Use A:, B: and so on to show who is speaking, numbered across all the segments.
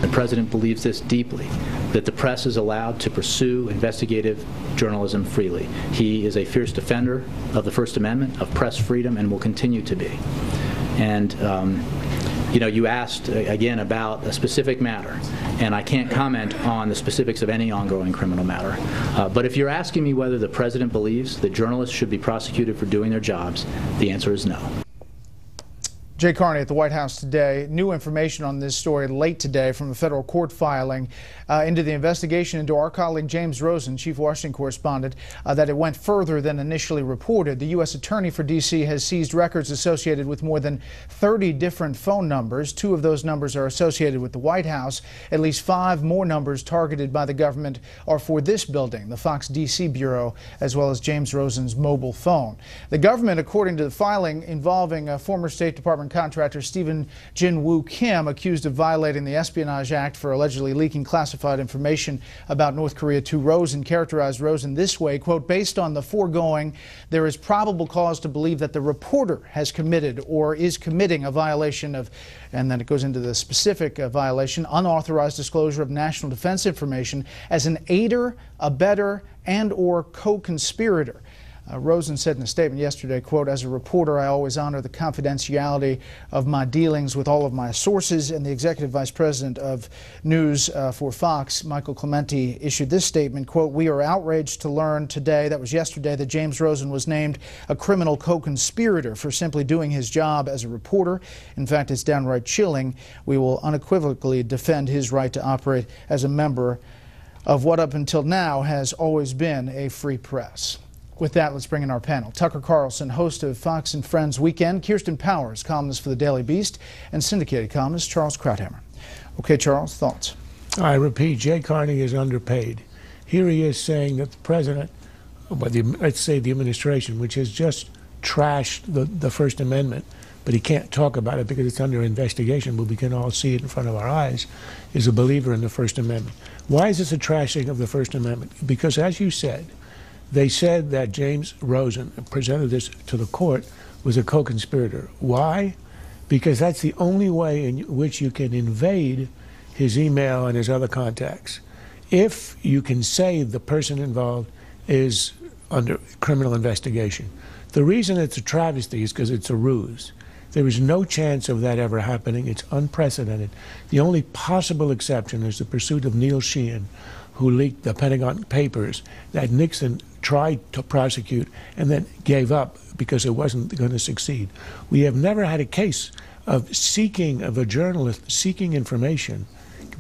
A: The President believes this deeply, that the press is allowed to pursue investigative journalism freely. He is a fierce defender of the First Amendment, of press freedom, and will continue to be. And you know, you asked again about a specific matter, and I can't comment on the specifics of any ongoing criminal matter. But if you're asking me whether the President believes that journalists should be prosecuted for doing their jobs, the answer is no.
B: Jay Carney at the White House today. New information on this story late today from a federal court filing into the investigation into our colleague James Rosen, chief Washington correspondent, that it went further than initially reported. The U.S. Attorney for D.C. has seized records associated with more than 30 different phone numbers. 2 of those numbers are associated with the White House. At least 5 more numbers targeted by the government are for this building, the Fox D.C. Bureau, as well as James Rosen's mobile phone. The government, according to the filing involving former State Department contractor Stephen Jin-Woo Kim, accused of violating the Espionage Act for allegedly leaking classified information about North Korea to Rosen, characterized Rosen this way, quote, "Based on the foregoing, there is probable cause to believe that the reporter has committed or is committing a violation of," and then it goes into the specific violation, "unauthorized disclosure of national defense information as an aider, abettor, and or co-conspirator." Rosen said in a statement yesterday, quote, "As a reporter, I always honor the confidentiality of my dealings with all of my sources," and the executive vice president of news for Fox, Michael Clementi, issued this statement, quote, "We are outraged to learn today," that was yesterday, "that James Rosen was named a criminal co-conspirator for simply doing his job as a reporter. In fact, it's downright chilling. We will unequivocally defend his right to operate as a member of what up until now has always been a free press." With that, let's bring in our panel. Tucker Carlson, host of Fox and Friends Weekend, Kirsten Powers, columnist for the Daily Beast, and syndicated columnist Charles Krauthammer. Okay, Charles, thoughts?
C: I repeat, Jay Carney is underpaid. Here he is saying that the president, well, let's say the administration, which has just trashed the First Amendment, but he can't talk about it because it's under investigation, but we can all see it in front of our eyes, is a believer in the First Amendment. Why is this a trashing of the First Amendment? Because, as you said, they said that James Rosen presented this to the court was a co-conspirator. Why? Because that's the only way in which you can invade his email and his other contacts. If you can say the person involved is under criminal investigation. The reason it's a travesty is because it's a ruse. There is no chance of that ever happening. It's unprecedented. The only possible exception is the pursuit of Neil Sheehan, who leaked the Pentagon Papers that Nixon tried to prosecute and then gave up because it wasn't going to succeed. We have never had a case of a journalist seeking information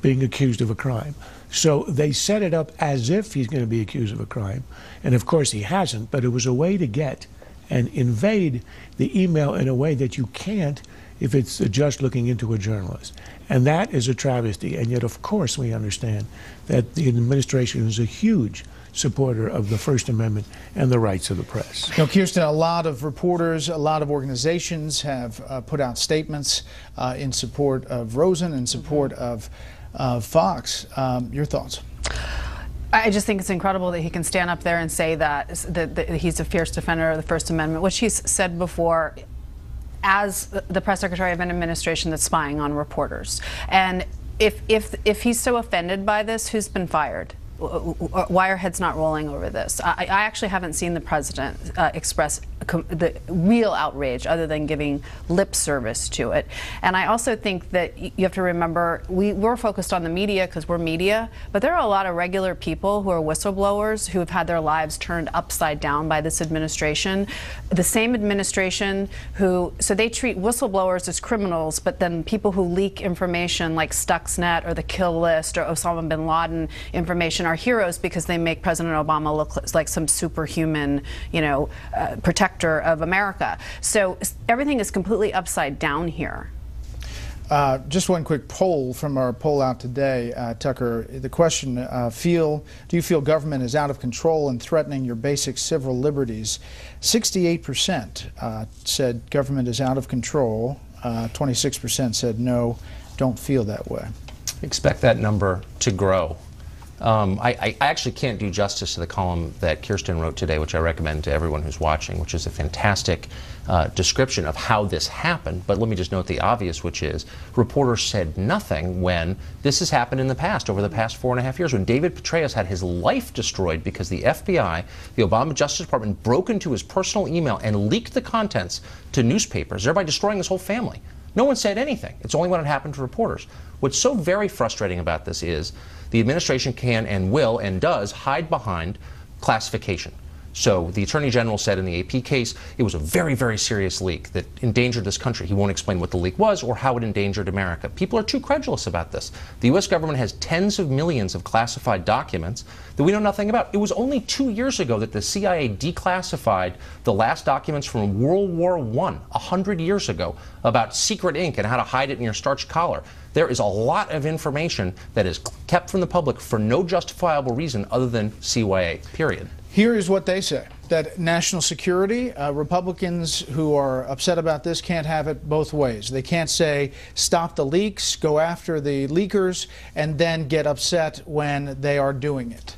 C: being accused of a crime. So they set it up as if he's going to be accused of a crime. And of course he hasn't, but it was a way to get and invade the email in a way that you can't if it's just looking into a journalist. And that is a travesty. And yet, of course, we understand that the administration is a huge supporter of the First Amendment and the rights of the press.
B: Now, Kirsten, a lot of reporters, a lot of organizations have put out statements in support of Rosen, in support of Fox. Your thoughts?
D: I just think it's incredible that he can stand up there and say that he's a fierce defender of the First Amendment, which he's said before as the press secretary of an administration that's spying on reporters. And if he's so offended by this, who's been fired? Why are heads not rolling over this? I actually haven't seen the president express the real outrage other than giving lip service to it. And I also think that you have to remember, we're focused on the media because we're media, but there are a lot of regular people who are whistleblowers who have had their lives turned upside down by this administration. The same administration so they treat whistleblowers as criminals, but then people who leak information like Stuxnet or the kill list or Osama bin Laden information are heroes because they make President Obama look like some superhuman, protector of America. So everything is completely upside down here.
B: Just one quick poll from our poll out today, Tucker. The question, do you feel government is out of control and threatening your basic civil liberties? 68% said government is out of control. 26% said no, don't feel that way.
E: Expect that number to grow. I actually can't do justice to the column that Kirsten wrote today, which I recommend to everyone who's watching, which is a fantastic description of how this happened. But let me just note the obvious, which is reporters said nothing when this has happened in the past, over the past 4.5 years, when David Petraeus had his life destroyed because the FBI, the Obama Justice Department, broke into his personal email and leaked the contents to newspapers, thereby destroying his whole family. No one said anything. It's only when it happened to reporters. What's so very frustrating about this is the administration can and will and does hide behind classification. So the Attorney General said in the AP case it was a very, very serious leak that endangered this country. He won't explain what the leak was or how it endangered America. People are too credulous about this. The U.S. government has tens of millions of classified documents that we know nothing about. It was only 2 years ago that the CIA declassified the last documents from World War I, 100 years ago, about secret ink and how to hide it in your starched collar. There is a lot of information that is kept from the public for no justifiable reason other than CYA, period.
B: Here is what they say, that national security, Republicans who are upset about this can't have it both ways. They can't say, stop the leaks, go after the leakers, and then get upset when they are doing it.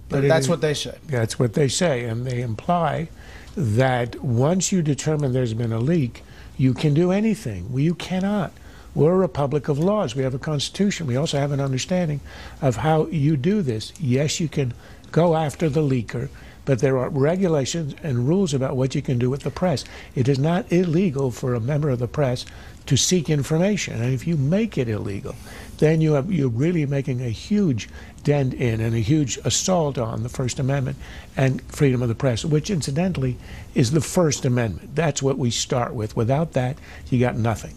B: But that's what they say.
C: That's what they say, and they imply that once you determine there's been a leak, you can do anything. Well, you cannot. We're a republic of laws. We have a constitution. We also have an understanding of how you do this. Yes, you can go after the leaker, but there are regulations and rules about what you can do with the press. It is not illegal for a member of the press to seek information, and if you make it illegal, then you're really making a huge dent in and a huge assault on the First Amendment and freedom of the press, which incidentally is the First Amendment. That's what we start with. Without that, you got nothing.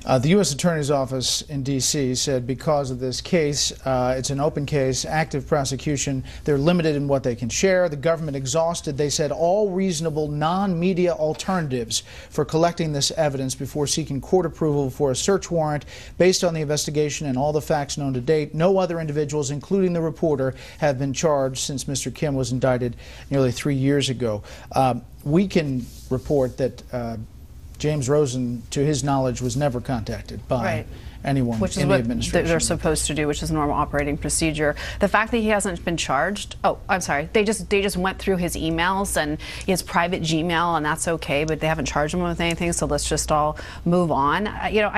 B: The U.S. Attorney's Office in D.C. said because of this case, it's an open case, active prosecution, they're limited in what they can share. The government exhausted, they said, all reasonable non-media alternatives for collecting this evidence before seeking court approval for a search warrant. Based on the investigation and all the facts known to date, no other individuals, including the reporter, have been charged since Mr. Kim was indicted nearly 3 years ago. We can report that James Rosen, to his knowledge, was never contacted by anyone
D: which is
B: in the
D: what
B: administration.
D: they're supposed to do, which is normal operating procedure. The fact that he hasn't been charged, oh, I'm sorry, they just went through his emails and his private Gmail, and that's okay, but they haven't charged him with anything, so let's just all move on. You know,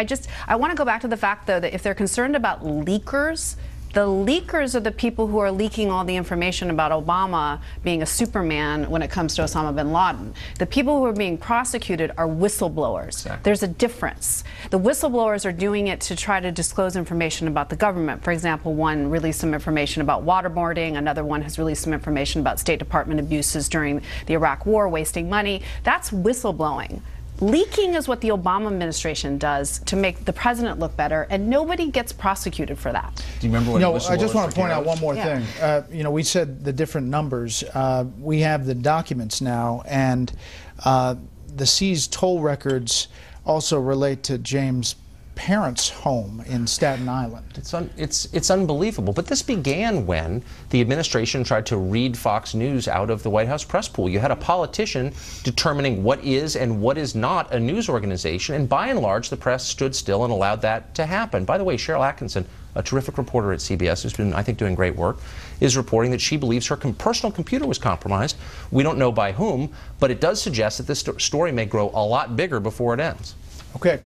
D: I want to go back to the fact, though, that if they're concerned about leakers, the leakers are the people who are leaking all the information about Obama being a Superman when it comes to Osama bin Laden. The people who are being prosecuted are whistleblowers. Exactly. There's a difference. The whistleblowers are doing it to try to disclose information about the government. For example, one released some information about waterboarding. Another one has released some information about State Department abuses during the Iraq War, wasting money. That's whistleblowing. Leaking is what the Obama administration does to make the president look better, and nobody gets prosecuted for that.
E: Do you remember what
B: I just want to point out one more thing. You know, we said the different numbers. We have the documents now, and the seized toll records also relate to James' parents' home in Staten Island.
E: It's unbelievable. But this began when the administration tried to read Fox News out of the White House press pool. You had a politician determining what is and what is not a news organization, and by and large, the press stood still and allowed that to happen. By the way, Cheryl Atkinson, a terrific reporter at CBS who's been, I think, doing great work, is reporting that she believes her personal computer was compromised. We don't know by whom, but it does suggest that this story may grow a lot bigger before it ends.
B: Okay.